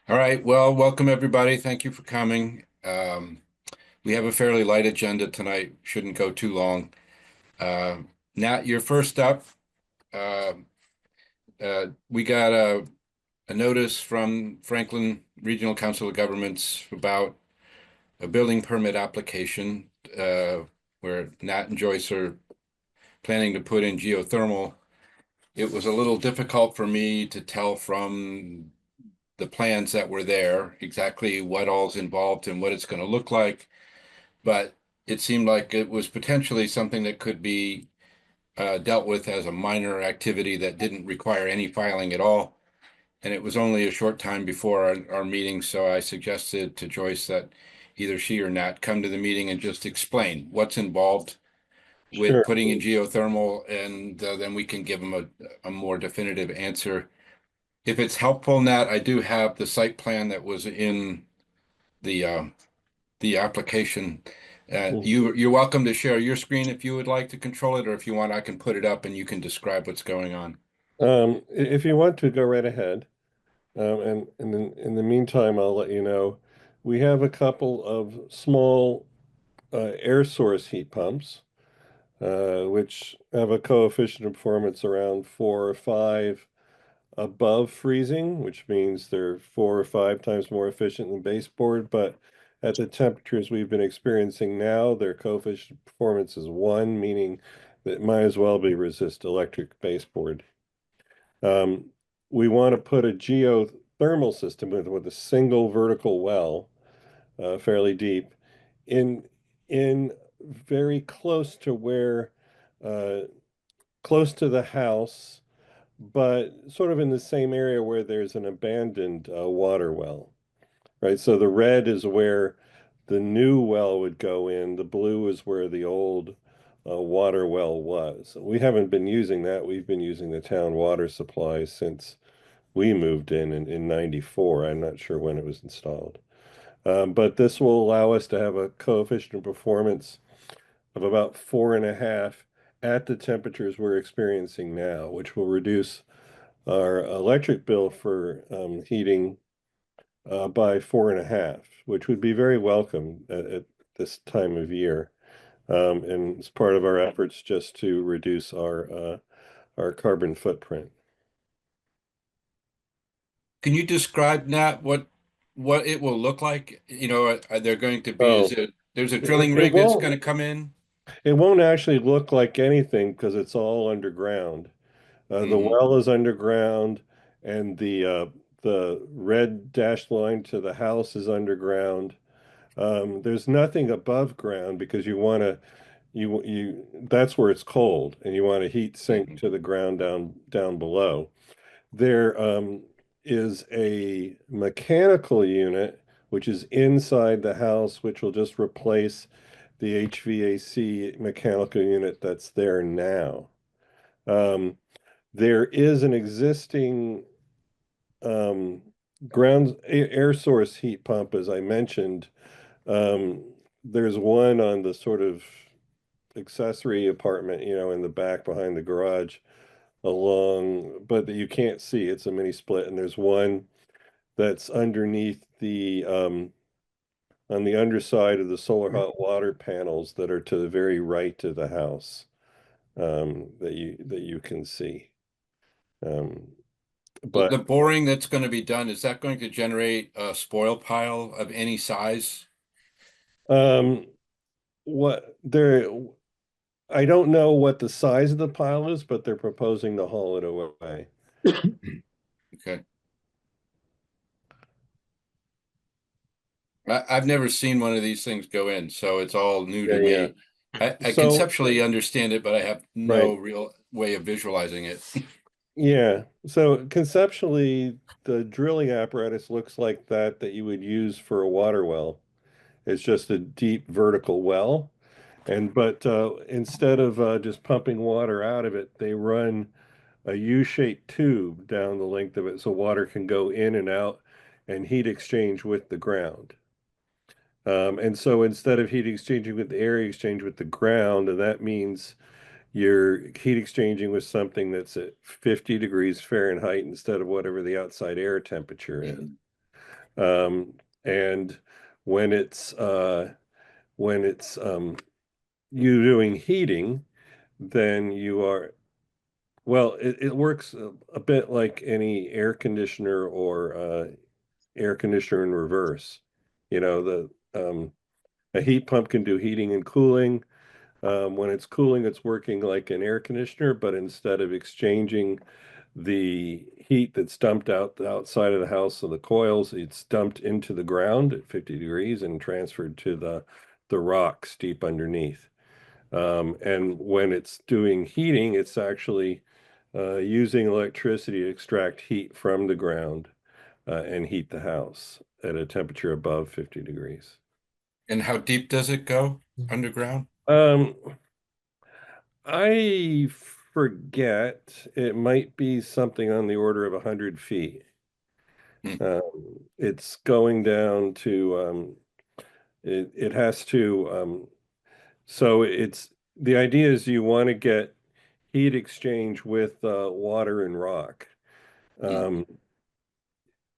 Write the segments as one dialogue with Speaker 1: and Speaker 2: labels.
Speaker 1: All right. Well, welcome everybody. Thank you for coming. We have a fairly light agenda tonight. Shouldn't go too long. Uh, Nat, you're first up. Uh, we got a notice from Franklin Regional Council of Governments about a building permit application where Nat and Joyce are planning to put in geothermal. It was a little difficult for me to tell from the plans that were there exactly what all's involved and what it's going to look like. But it seemed like it was potentially something that could be dealt with as a minor activity that didn't require any filing at all. And it was only a short time before our meeting, so I suggested to Joyce that either she or Nat come to the meeting and just explain what's involved with
Speaker 2: Sure.
Speaker 1: putting in geothermal, and then we can give them a more definitive answer. If it's helpful, Nat, I do have the site plan that was in the the application.
Speaker 2: Mhm.
Speaker 1: You're welcome to share your screen if you would like to control it, or if you want, I can put it up and you can describe what's going on.
Speaker 2: If you want to go right ahead, and in the meantime, I'll let you know we have a couple of small air source heat pumps, which have a coefficient of performance around 4 or 5 above freezing, which means they're 4 or 5 times more efficient than baseboard. But at the temperatures we've been experiencing now, their coefficient of performance is 1, meaning that it might as well be resist electric baseboard. Um, we want to put a geothermal system with a single vertical well, fairly deep, in in very close to where, uh, close to the house, but sort of in the same area where there's an abandoned water well, right? So the red is where the new well would go in. The blue is where the old water well was. We haven't been using that. We've been using the town water supply since we moved in 94. I'm not sure when it was installed. But this will allow us to have a coefficient of performance of about 4.5 at the temperatures we're experiencing now, which will reduce our electric bill for heating by 4.5, which would be very welcome at this time of year. And it's part of our efforts just to reduce our carbon footprint.
Speaker 1: Can you describe, Nat, what it will look like? Are there going to be, is
Speaker 2: Oh,
Speaker 1: it, there's a
Speaker 2: it,
Speaker 1: drilling
Speaker 2: it
Speaker 1: rig that's going
Speaker 2: won't
Speaker 1: to come in?
Speaker 2: it won't actually look like anything because it's all underground. The
Speaker 1: Hmm.
Speaker 2: well is underground, and the red dashed line to the house is underground. There's nothing above ground because you that's where it's cold, and you want to heat sink
Speaker 1: Hmm.
Speaker 2: to the ground down below. There is a mechanical unit which is inside the house, which will just replace the HVAC mechanical unit that's there now. Um, there is an existing um, air source heat pump, as I mentioned. Um, there's one on the sort of accessory apartment, in the back behind the garage but that you can't see. It's a mini split, and there's one that's underneath on the underside of the solar hot water panels that are to the very right of the house, that you can see. Um, but
Speaker 1: The boring that's going to be done, is that going to generate a spoil pile of any size?
Speaker 2: um, what there, I don't know what the size of the pile is, but they're proposing to haul it away.
Speaker 1: Okay. I've never seen one of these things go in, so it's all new
Speaker 2: Yeah,
Speaker 1: to
Speaker 2: yeah.
Speaker 1: me. I
Speaker 2: So,
Speaker 1: conceptually understand it, but I have no
Speaker 2: right.
Speaker 1: real way of visualizing it.
Speaker 2: Yeah. So conceptually, the drilling apparatus looks like that you would use for a water well. It's just a deep vertical well. But instead of just pumping water out of it, they run a U-shaped tube down the length of it so water can go in and out and heat exchange with the ground. And so instead of heat exchanging with the air, you exchange with the ground, and that means you're heat exchanging with something that's at 50 degrees Fahrenheit instead of whatever the outside air temperature is.
Speaker 1: Mhm.
Speaker 2: Um, and when it's you doing heating, then you are well, it works a bit like any air conditioner or air conditioner in reverse. You know, a heat pump can do heating and cooling. When it's cooling, it's working like an air conditioner, but instead of exchanging the heat that's dumped out the outside of the house of the coils, it's dumped into the ground at 50 degrees and transferred to the rocks deep underneath. And when it's doing heating, it's actually using electricity to extract heat from the ground and heat the house at a temperature above 50 degrees.
Speaker 1: And how deep does it go underground?
Speaker 2: Um, I forget. It might be something on the order of 100 feet.
Speaker 1: Hmm.
Speaker 2: It's going down to it has to so it's the idea is you want to get heat exchange with water and rock
Speaker 1: Hmm.
Speaker 2: um,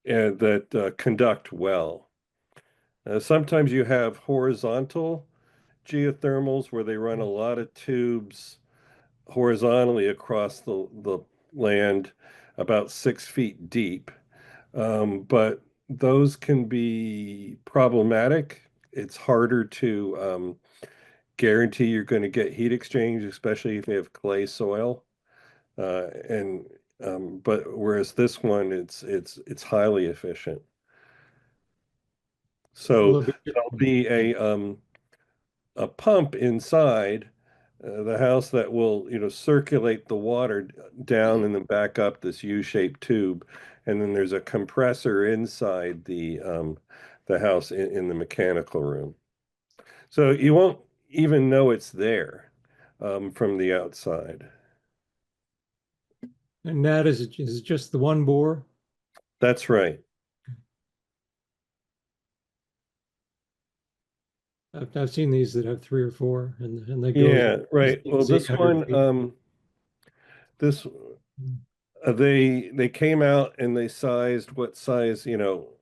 Speaker 2: and that conduct well. Sometimes you have horizontal geothermals where they run a lot of tubes horizontally across the land about 6 feet deep. But those can be problematic. It's harder to guarantee you're going to get heat exchange, especially if you have clay soil. And but whereas this one, it's highly efficient.
Speaker 3: Will
Speaker 2: So
Speaker 3: it be,
Speaker 2: there'll be a pump inside the house that will, circulate the water down
Speaker 1: Mhm.
Speaker 2: and then back up this U-shaped tube, and then there's a compressor inside the house in the mechanical room. So you won't even know it's there from the outside.
Speaker 3: and that is it just the one bore?
Speaker 2: That's right.
Speaker 3: I've seen these that have three or four, and they go
Speaker 2: Yeah,
Speaker 3: as
Speaker 2: right.
Speaker 3: deep
Speaker 2: Well,
Speaker 3: as
Speaker 2: this
Speaker 3: 800
Speaker 2: one,
Speaker 3: feet.
Speaker 2: this they came out and they sized what size,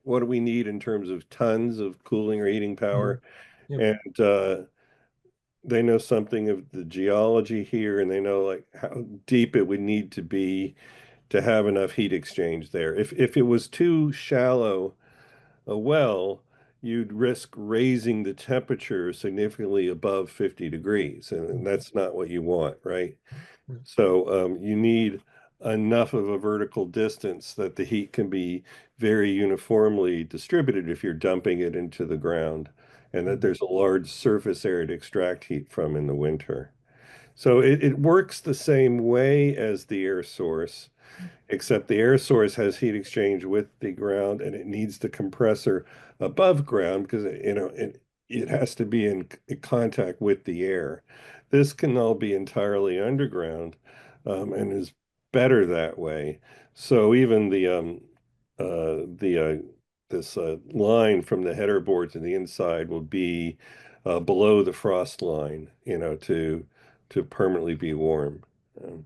Speaker 2: what do we need in terms of tons of cooling or heating
Speaker 3: Mhm.
Speaker 2: power,
Speaker 3: Yep.
Speaker 2: and they know something of the geology here, and they know like how deep it would need to be to have enough heat exchange there. If it was too shallow a well, you'd risk raising the temperature significantly above 50 degrees, and that's not what you want, right?
Speaker 3: Right.
Speaker 2: So you need enough of a vertical distance that the heat can be very uniformly distributed if you're dumping it into the ground, and that
Speaker 3: Mhm.
Speaker 2: there's a large surface area to extract heat from in the winter. So it works the same way as the air source, except the air source has heat exchange with the ground and it needs the compressor above ground because it has to be in contact with the air. This can all be entirely underground and is better that way. So even the this line from the header board to the inside will be below the frost line, to permanently be warm. Um,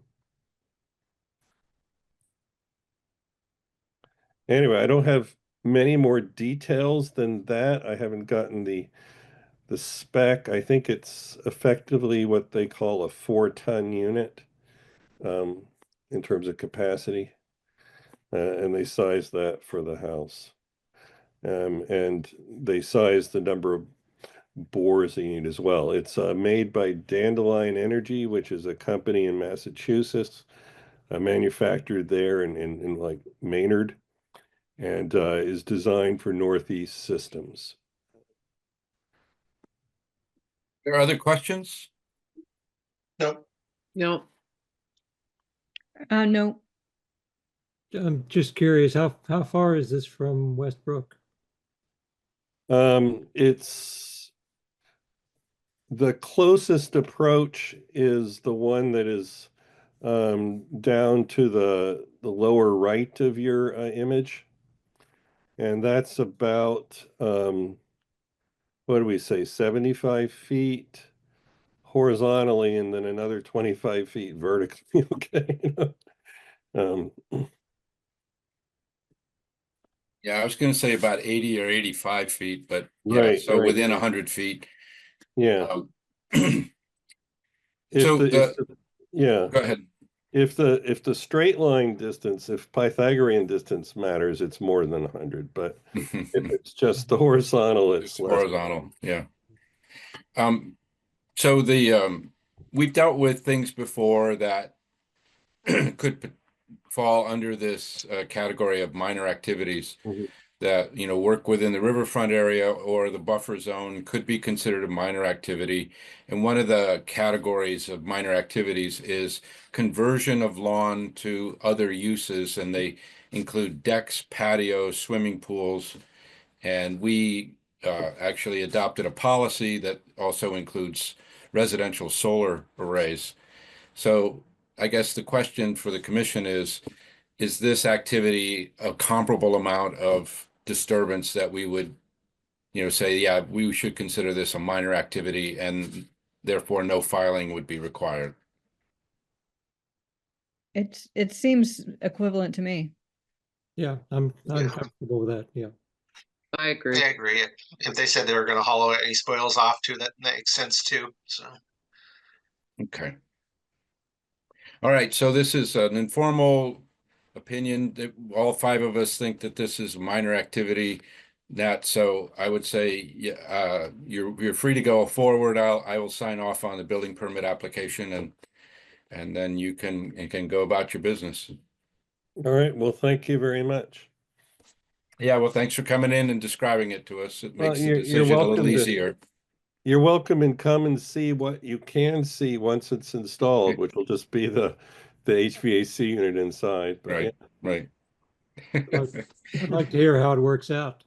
Speaker 2: Anyway, I don't have many more details than that. I haven't gotten the spec. I think it's effectively what they call a 4-ton unit um, in terms of capacity, and they size that for the house. And they size the number of bores they need as well. It's made by Dandelion Energy, which is a company in Massachusetts, manufactured there in like Maynard, and is designed for Northeast systems.
Speaker 1: There are other questions?
Speaker 4: Nope.
Speaker 5: No. No.
Speaker 3: I'm just curious, how far is this from Westbrook?
Speaker 2: It's the closest approach is the one that is down to the lower right of your image, and that's about what do we say, 75 feet horizontally, and then another 25 feet vertically. Okay. Um,
Speaker 1: Yeah, I was going to say about 80 or 85 feet, but yeah,
Speaker 2: Right,
Speaker 1: so
Speaker 2: right.
Speaker 1: within 100 feet.
Speaker 2: Yeah.
Speaker 1: Um,
Speaker 2: If
Speaker 1: so
Speaker 2: the if the yeah,
Speaker 1: go ahead.
Speaker 2: if the straight line distance, if Pythagorean distance matters, it's more than 100. But if it's just the horizontal, it's
Speaker 1: It's
Speaker 2: less.
Speaker 1: horizontal. Yeah. Um, so we've dealt with things before that could fall under this category of minor activities
Speaker 2: Mhm.
Speaker 1: that, work within the riverfront area or the buffer zone could be considered a minor activity. And one of the categories of minor activities is conversion of lawn to other uses, and they include decks, patios, swimming pools. And we actually adopted a policy that also includes residential solar arrays. So I guess the question for the commission is this activity a comparable amount of disturbance that we would, say, yeah, we should consider this a minor activity and therefore no filing would be required?
Speaker 5: It seems equivalent to me.
Speaker 3: Yeah, I'm
Speaker 4: Yeah.
Speaker 3: comfortable with that. Yeah.
Speaker 6: I agree.
Speaker 4: I agree. If they said they were gonna hollow any spoils off too, that makes sense too, so.
Speaker 1: Okay. All right, so this is an informal opinion. All five of us think that this is a minor activity. So I would say, yeah, you're free to go forward. I will sign off on the building permit application and then you can go about your business.
Speaker 2: All right. Well, thank you very much.
Speaker 1: Yeah, well, thanks for coming in and describing it to us. It
Speaker 2: Well,
Speaker 1: makes the
Speaker 2: you're
Speaker 1: decision a little
Speaker 2: welcome to
Speaker 1: easier.
Speaker 2: you're welcome and come and see what you can see once it's installed, which will just be the HVAC unit inside. But yeah,
Speaker 1: Right,
Speaker 3: I'd
Speaker 1: right.
Speaker 3: I'd like to hear how it works out.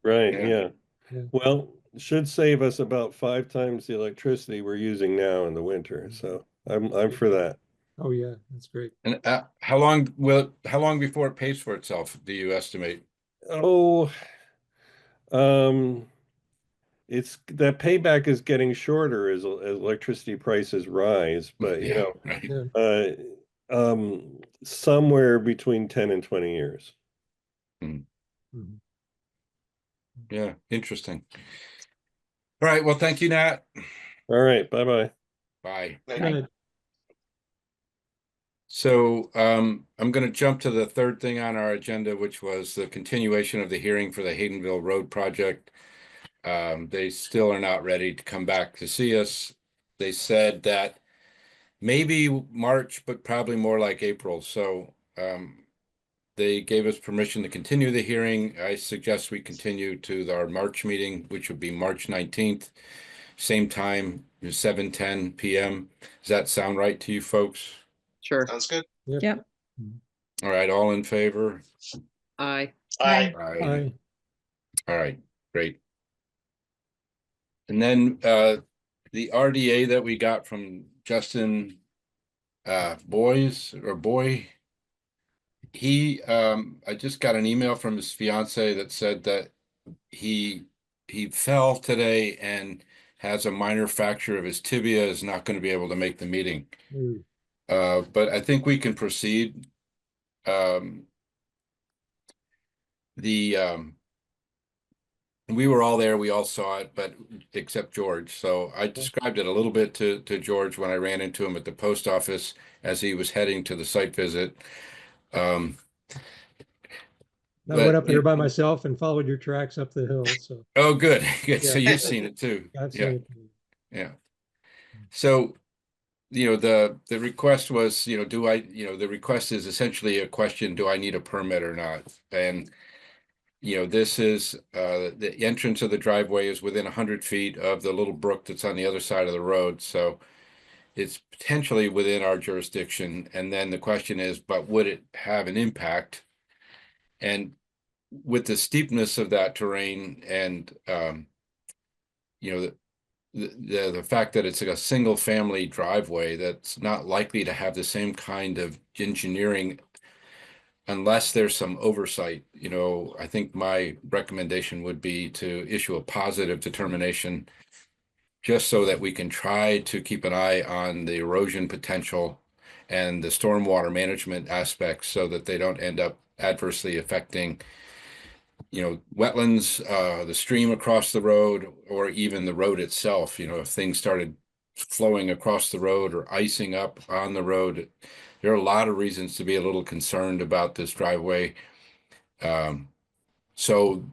Speaker 2: right,
Speaker 1: Yeah.
Speaker 2: yeah.
Speaker 3: Yeah.
Speaker 2: Well, should save us about 5 times the electricity we're using now in the winter. So I'm for that.
Speaker 3: Oh, yeah, that's great.
Speaker 1: And how long before it pays for itself, do you estimate?
Speaker 2: Oh, um, it's that payback is getting shorter as electricity prices rise, but
Speaker 1: Yeah, right.
Speaker 3: Yeah.
Speaker 2: somewhere between 10 and 20 years.
Speaker 1: Hmm.
Speaker 3: Mhm.
Speaker 1: Yeah, interesting. All right, well, thank you, Nat.
Speaker 2: All right, bye-bye.
Speaker 1: Bye.
Speaker 3: Good.
Speaker 1: So I'm going to jump to the third thing on our agenda, which was the continuation of the hearing for the Haydenville Road project. They still are not ready to come back to see us. They said that maybe March, but probably more like April. So they gave us permission to continue the hearing. I suggest we continue to our March meeting, which would be March 19th, same time, 7:10 p.m. Does that sound right to you folks?
Speaker 6: Sure.
Speaker 4: Sounds good.
Speaker 5: Yep.
Speaker 1: All right, all in favor?
Speaker 6: Aye.
Speaker 4: Aye.
Speaker 3: Aye.
Speaker 1: All right, great. And then the RDA that we got from Justin Boy, I just got an email from his fiance that said that he fell today and has a minor fracture of his tibia, is not going to be able to make the meeting.
Speaker 3: Ooh.
Speaker 1: But I think we can proceed. Um, the We were all there, we all saw it, but except George. So I described it a little bit to George when I ran into him at the post office as he was heading to the site visit. Um,
Speaker 3: I went
Speaker 1: but
Speaker 3: up there by myself and followed your tracks up the hill. So
Speaker 1: oh, good, good. So
Speaker 3: Yeah.
Speaker 1: you've seen it too.
Speaker 3: I've
Speaker 1: Yeah,
Speaker 3: seen it.
Speaker 1: yeah. So the request was, the request is essentially a question: do I need a permit or not? And this is the entrance of the driveway is within 100 feet of the little brook that's on the other side of the road. So it's potentially within our jurisdiction. And then the question is, but would it have an impact? And with the steepness of that terrain and, you know, the fact that it's like a single family driveway, that's not likely to have the same kind of engineering unless there's some oversight. I think my recommendation would be to issue a positive determination just so that we can try to keep an eye on the erosion potential and the stormwater management aspects so that they don't end up adversely affecting wetlands, the stream across the road, or even the road itself, if things started flowing across the road or icing up on the road, there are a lot of reasons to be a little concerned about this driveway. So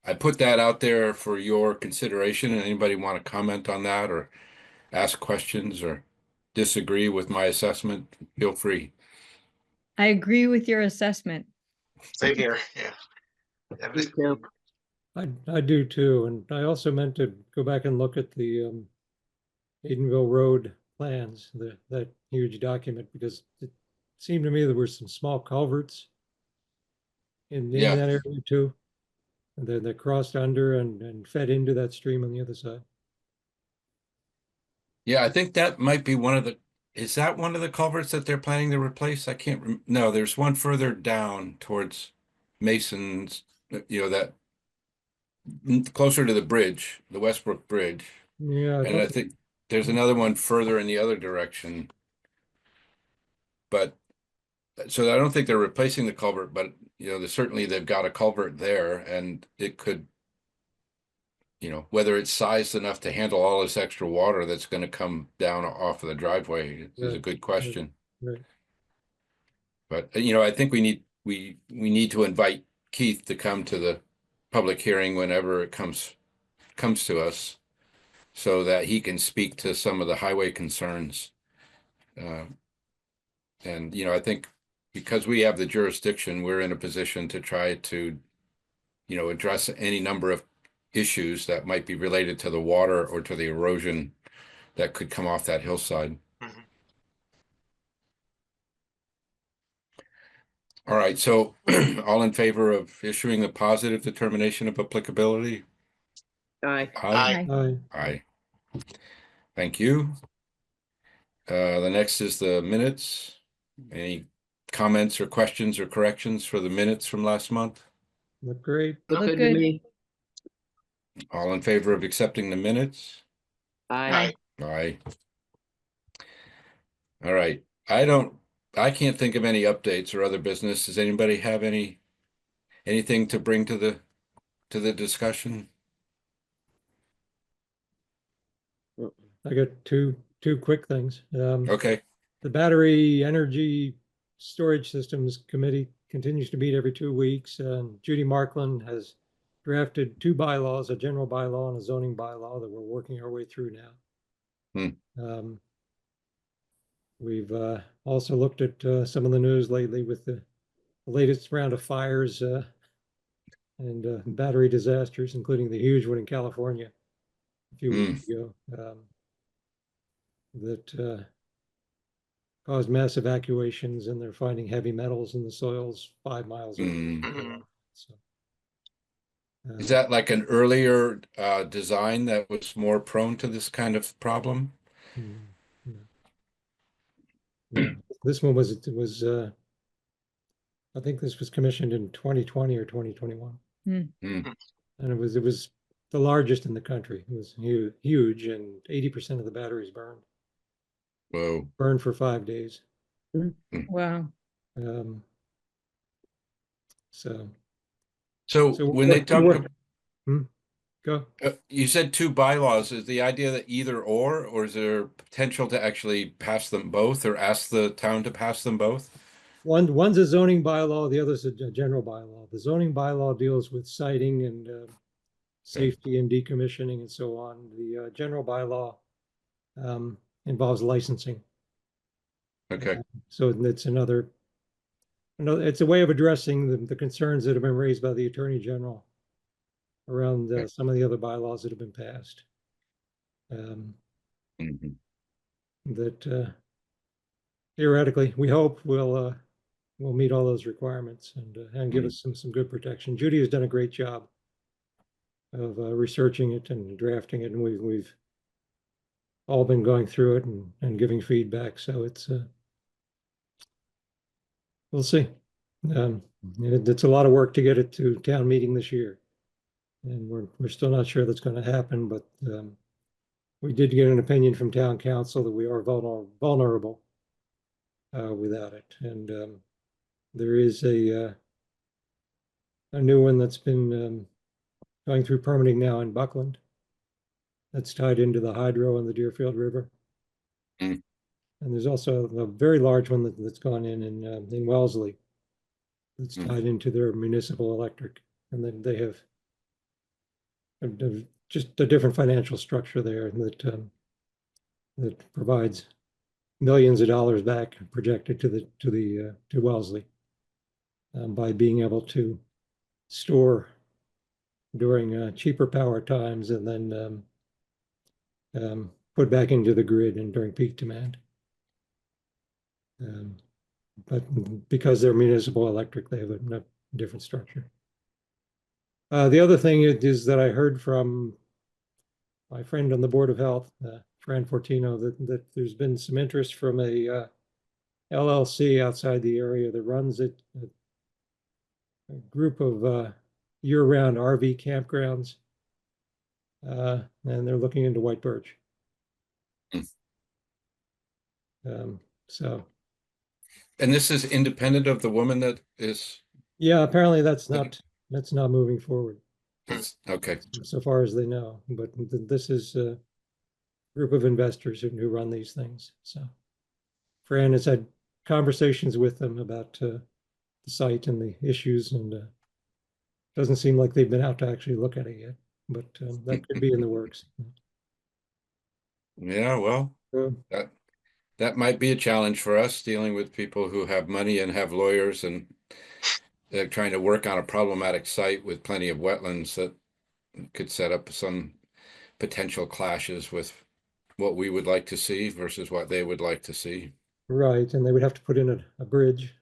Speaker 1: I put that out there for your consideration, and anybody want to comment on that or ask questions or disagree with my assessment, feel free.
Speaker 5: I agree with your assessment.
Speaker 4: Same here, yeah. Yeah,
Speaker 6: Me too.
Speaker 3: I do too, and I also meant to go back and look at the Edenville Road plans, that huge document, because it seemed to me there were some small culverts in
Speaker 1: Yeah.
Speaker 3: that area too. And then they crossed under and fed into that stream on the other side.
Speaker 1: Yeah, I think that might be is that one of the culverts that they're planning to replace? I can't no, there's one further down towards Mason's, that closer to the bridge, the Westbrook Bridge.
Speaker 3: Yeah, I
Speaker 1: And I
Speaker 3: thought,
Speaker 1: think there's another one further in the other direction. But so I don't think they're replacing the culvert, but certainly they've got a culvert there, and it could, whether it's sized enough to handle all this extra water that's going to come down off of the driveway is a
Speaker 3: Right,
Speaker 1: good question.
Speaker 3: right.
Speaker 1: But I think we need to invite Keith to come to the public hearing whenever it comes to us, so that he can speak to some of the highway concerns. And I think because we have the jurisdiction, we're in a position to try to address any number of issues that might be related to the water or to the erosion that could come off that hillside.
Speaker 4: Mhm.
Speaker 1: All right, so all in favor of issuing a positive determination of applicability?
Speaker 6: Aye.
Speaker 1: Aye.
Speaker 5: Aye.
Speaker 1: Aye. Thank you. The next is the minutes. Any comments or questions or corrections for the minutes from last month?
Speaker 3: Look great.
Speaker 6: Look
Speaker 5: Look
Speaker 6: good to
Speaker 5: good.
Speaker 6: me.
Speaker 1: All in favor of accepting the minutes?
Speaker 6: Aye.
Speaker 1: Aye. All right. I can't think of any updates or other business. Does anybody have anything to bring to the discussion?
Speaker 3: I got two quick things.
Speaker 1: Okay.
Speaker 3: The Battery Energy Storage Systems Committee continues to meet every 2 weeks. And Judy Markland has drafted two bylaws, a general bylaw and a zoning bylaw, that we're working our way through now. We've also looked at some of the news lately with the latest round of fires and battery disasters, including the huge one in California a few weeks ago, that caused mass evacuations, and they're finding heavy metals in the soils 5 miles away.
Speaker 4: Mhm.
Speaker 3: So,
Speaker 1: Is that like an earlier design that was more prone to this kind of problem?
Speaker 3: mm, no. This one was I think this was commissioned in 2020 or 2021.
Speaker 1: Mm.
Speaker 3: And it was the largest in the country. It was huge, and 80% of the batteries
Speaker 1: Whoa.
Speaker 3: burned for 5 days.
Speaker 5: Wow.
Speaker 3: Um, so
Speaker 1: So
Speaker 3: so
Speaker 1: when they talk,
Speaker 3: go.
Speaker 1: you said two bylaws, is the idea that either or is there potential to actually pass them both or ask the town to pass them both?
Speaker 3: One's a zoning bylaw, the other's a general bylaw. The zoning bylaw deals with siting and safety and decommissioning and so on. The general bylaw involves licensing.
Speaker 1: Okay.
Speaker 3: So it's it's a way of addressing the concerns that have been raised by the Attorney General around
Speaker 1: Okay.
Speaker 3: some of the other bylaws that have been passed.
Speaker 1: Mhm.
Speaker 3: That theoretically, we hope will meet all those requirements and give us some good protection. Judy has done a great job of researching it and drafting it, and we've all been going through it and giving feedback. So we'll see. It's a lot of work to get it to town meeting this year, and we're still not sure that's going to happen. But we did get an opinion from town council that we are vulnerable without it, and there is a new one that's been going through permitting now in Buckland. That's tied into the hydro and the Deerfield River.
Speaker 1: Mm.
Speaker 3: And there's also a very large one that's gone in Wellesley. That's
Speaker 1: Mm.
Speaker 3: tied into their municipal electric, and then they have just a different financial structure there that provides millions of dollars back projected to Wellesley by being able to store during cheaper power times and then put back into the grid and during peak demand. But because they're municipal electric, they have a different structure. The other thing is that I heard from my friend on the Board of Health, Fran Fortino, that there's been some interest from a LLC outside the area that runs it, a group of year-round RV campgrounds, and they're looking into white birch. So
Speaker 1: And this is independent of the woman that is,
Speaker 3: yeah, apparently that's not moving forward
Speaker 1: okay.
Speaker 3: so far as they know. But this is a group of investors who run these things. So Fran has had conversations with them about the site and the issues, and doesn't seem like they've been out to actually look at it yet. But that could be in the works.
Speaker 1: Yeah, well, that might be a challenge for us, dealing with people who have money and have lawyers, and they're trying to work on a problematic site with plenty of wetlands that could set up some potential clashes with what we would like to see versus what they would like to see.
Speaker 3: Right, and they would have to put in a bridge,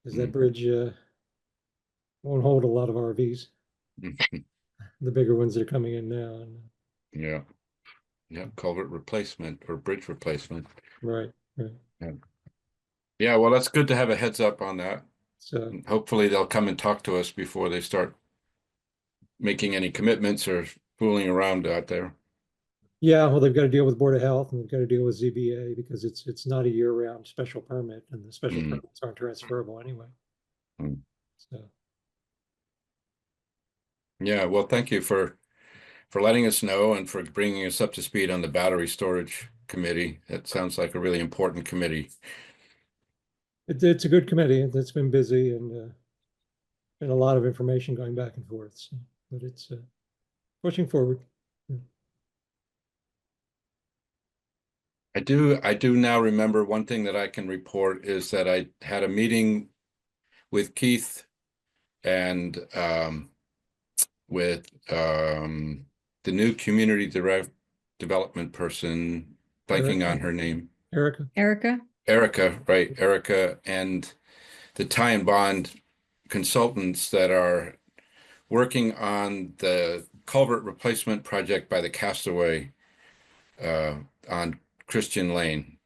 Speaker 3: because that bridge won't hold a lot of RVs, the bigger ones that are coming in now. And,
Speaker 1: Yeah. Yeah, culvert replacement or bridge replacement.
Speaker 3: right.
Speaker 1: Yeah. Yeah, well, that's good to have a heads up on that.
Speaker 3: So
Speaker 1: Hopefully they'll come and talk to us before they start making any commitments or fooling around out there.
Speaker 3: yeah, well, they've got to deal with Board of Health and they've got to deal with ZBA because it's not a year-round special permit, and the special
Speaker 1: Mm.
Speaker 3: permits aren't transferable anyway.
Speaker 1: Mm.
Speaker 3: So
Speaker 1: Yeah, well, thank you for letting us know and for bringing us up to speed on the battery storage committee. That sounds like a really important committee.
Speaker 3: it's a good committee. It's been busy and been a lot of information going back and forth. So, but it's pushing forward. Yeah.
Speaker 1: I do now remember one thing that I can report is that I had a meeting with Keith and with the new community development person, blanking on her name.
Speaker 3: Erica.
Speaker 1: Erica, right, Erica, and the Ty and Bond consultants that are working on the culvert replacement project by the Castaway on Christian Lane.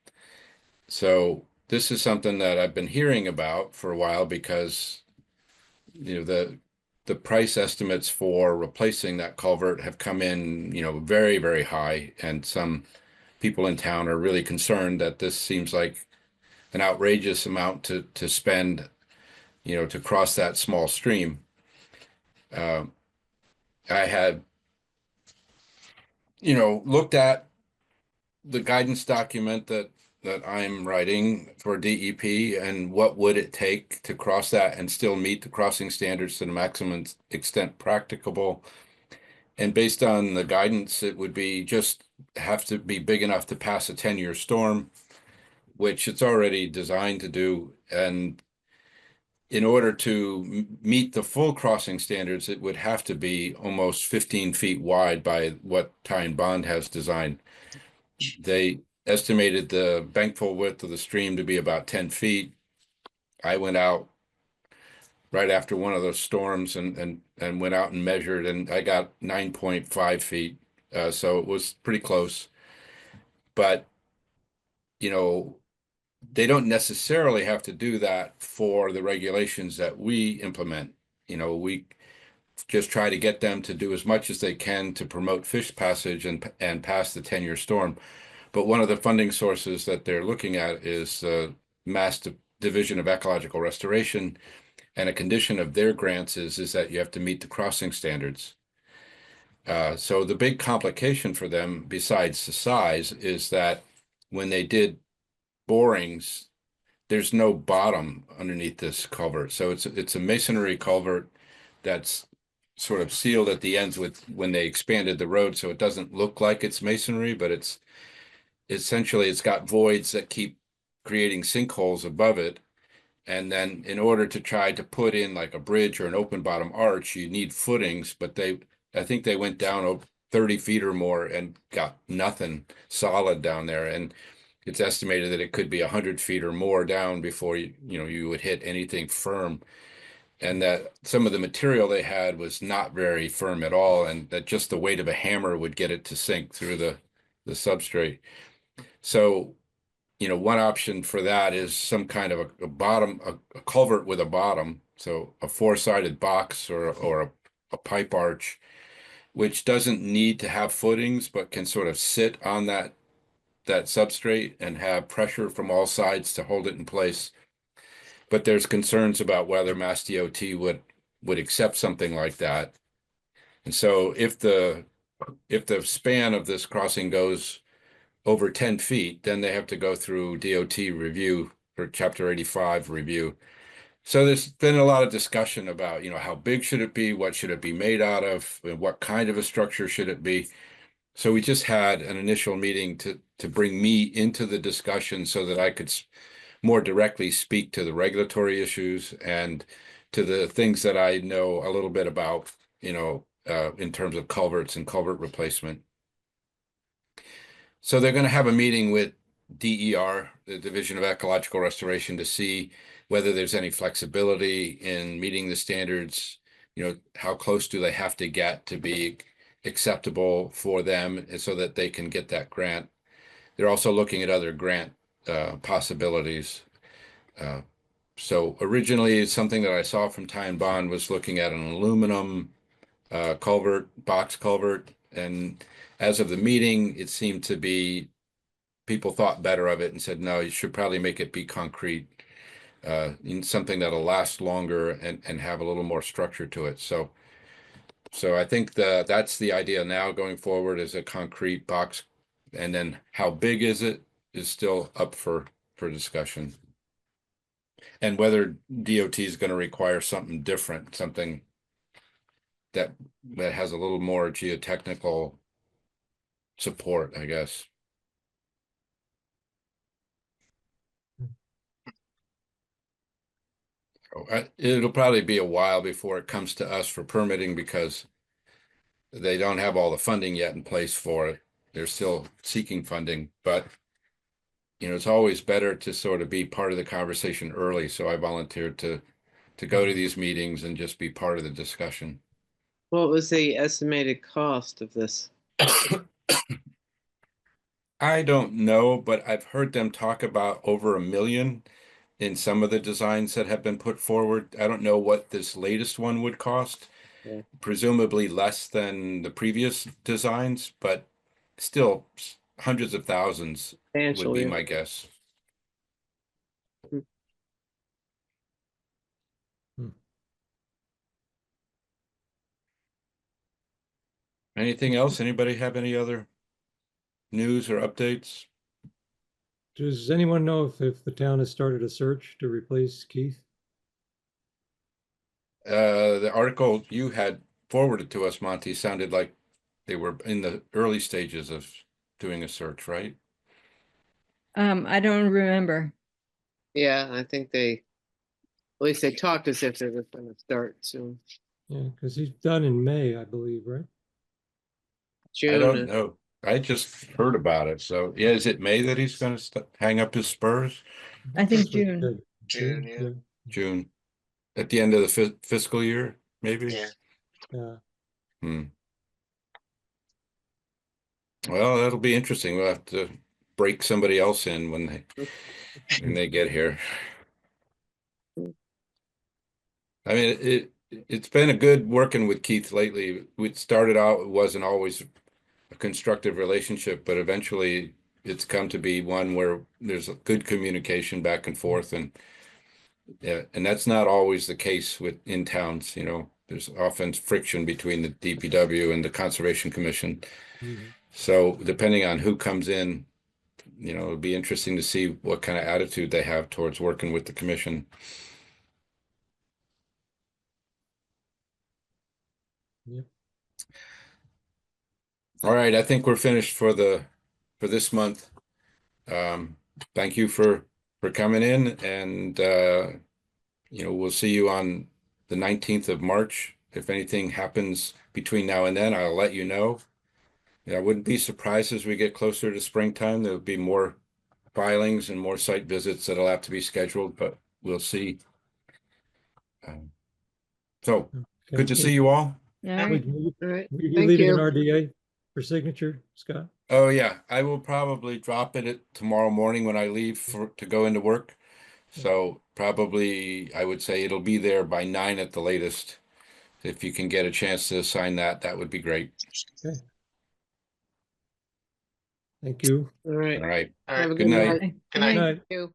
Speaker 1: So this is something that I've been hearing about for a while because the price estimates for replacing that culvert have come in, very, very high, and some people in town are really concerned that this seems like an outrageous amount to spend, to cross that small stream. I had, looked at the guidance document that I'm writing for DEP and what would it take to cross that and still meet the crossing standards to the maximum extent practicable. And based on the guidance, it would be just have to be big enough to pass a 10-year storm, which it's already designed to do. And in order to meet the full crossing standards, it would have to be almost 15 feet wide by what Ty and Bond has designed. They estimated the bankfull width of the stream to be about 10 feet. I went out right after one of those storms and went out and measured, and I got 9.5 feet. So it was pretty close. But, they don't necessarily have to do that for the regulations that we implement. We just try to get them to do as much as they can to promote fish passage and pass the 10-year storm. But one of the funding sources that they're looking at is the Mass Division of Ecological Restoration, And a condition of their grants is that you have to meet the crossing standards. So the big complication for them, besides the size, is that when they did borings, there's no bottom underneath this culvert. So it's a masonry culvert that's sort of sealed at the ends with when they expanded the road, so it doesn't look like it's masonry, but it's essentially it's got voids that keep creating sinkholes above it. And then in order to try to put in like a bridge or an open bottom arch, you need footings, but I think they went down 30 feet or more and got nothing solid down there. And it's estimated that it could be 100 feet or more down before you would hit anything firm. And that some of the material they had was not very firm at all, and that just the weight of a hammer would get it to sink through the substrate. So one option for that is some kind of a bottom, a culvert with a bottom, so a four-sided box or a pipe arch, which doesn't need to have footings, but can sort of sit on that substrate and have pressure from all sides to hold it in place. But there's concerns about whether Mass DOT would accept something like that. And so if the span of this crossing goes over 10 feet, then they have to go through DOT review for Chapter 85 review. So there's been a lot of discussion about, how big should it be? What should it be made out of? And what kind of a structure should it be? So we just had an initial meeting to bring me into the discussion so that I could more directly speak to the regulatory issues and to the things that I know a little bit about, in terms of culverts and culvert replacement. So they're going to have a meeting with DER, the Division of Ecological Restoration, to see whether there's any flexibility in meeting the standards. How close do they have to get to be acceptable for them so that they can get that grant. They're also looking at other grant possibilities. So originally, something that I saw from Ty and Bond was looking at an aluminum culvert, box culvert. And as of the meeting, it seemed to be people thought better of it and said, no, you should probably make it be concrete, in something that'll last longer and have a little more structure to it. So I think that's the idea now going forward, is a concrete box. And then how big is it is still up for discussion. And whether DOT is going to require something different, something that has a little more geotechnical support, I guess. It'll probably be a while before it comes to us for permitting because they don't have all the funding yet in place for it. They're still seeking funding, but it's always better to sort of be part of the conversation early. So I volunteered to go to these meetings and just be part of the discussion.
Speaker 6: What was the estimated cost of this?
Speaker 1: I don't know, but I've heard them talk about over $1 million in some of the designs that have been put forward. I don't know what this latest one would cost.
Speaker 6: Yeah.
Speaker 1: Presumably less than the previous designs, but still hundreds of thousands would be
Speaker 6: Substantially.
Speaker 1: my guess. Anything else? Anybody have any other news or updates?
Speaker 3: Does anyone know if the town has started a search to replace Keith?
Speaker 1: The article you had forwarded to us, Monty, sounded like they were in the early stages of doing a search, right?
Speaker 5: I don't remember.
Speaker 6: Yeah, I think at least they talked as if they were going to start soon.
Speaker 3: Yeah, because he's done in May, I believe, right?
Speaker 1: I don't
Speaker 6: June.
Speaker 1: know. I just heard about it. So yeah, is it May that he's going to hang up his spurs?
Speaker 5: I think
Speaker 3: That's what he
Speaker 5: June.
Speaker 3: said.
Speaker 4: June, yeah.
Speaker 1: June, at the end of the fiscal year, maybe?
Speaker 4: Yeah.
Speaker 3: Yeah.
Speaker 1: Well, that'll be interesting. We'll have to break somebody else in when they get here. I mean, it's been a good working with Keith lately. We started out, it wasn't always a constructive relationship, but eventually it's come to be one where there's a good communication back and forth, and Yeah, and that's not always the case in towns, you know. There's often friction between the DPW and the Conservation Commission.
Speaker 3: Mhm.
Speaker 1: So depending on who comes in, you know, it'll be interesting to see what kind of attitude they have towards working with the commission.
Speaker 3: Yep.
Speaker 1: All right, I think we're finished for this month. Thank you for coming in, and you know, we'll see you on the 19th of March. If anything happens between now and then, I'll let you know. Yeah, I wouldn't be surprised as we get closer to springtime, there'll be more filings and more site visits that'll have to be scheduled, but we'll see. So good to
Speaker 3: Okay.
Speaker 1: see you all.
Speaker 5: All right.
Speaker 6: All right,
Speaker 3: Will you
Speaker 6: thank
Speaker 3: leaving an
Speaker 6: you.
Speaker 3: RDA for signature, Scott?
Speaker 1: Oh yeah, I will probably drop it tomorrow morning when I leave to go into work. So probably I would say it'll be there by 9 at the latest. If you can get a chance to sign that, that would be great.
Speaker 3: Okay. Thank you.
Speaker 6: All right,
Speaker 1: All right.
Speaker 4: All
Speaker 6: have
Speaker 4: right,
Speaker 6: a
Speaker 1: Good
Speaker 6: good
Speaker 1: night.
Speaker 6: night.
Speaker 5: Okay.
Speaker 4: Good night.
Speaker 3: Night.
Speaker 6: Thank you.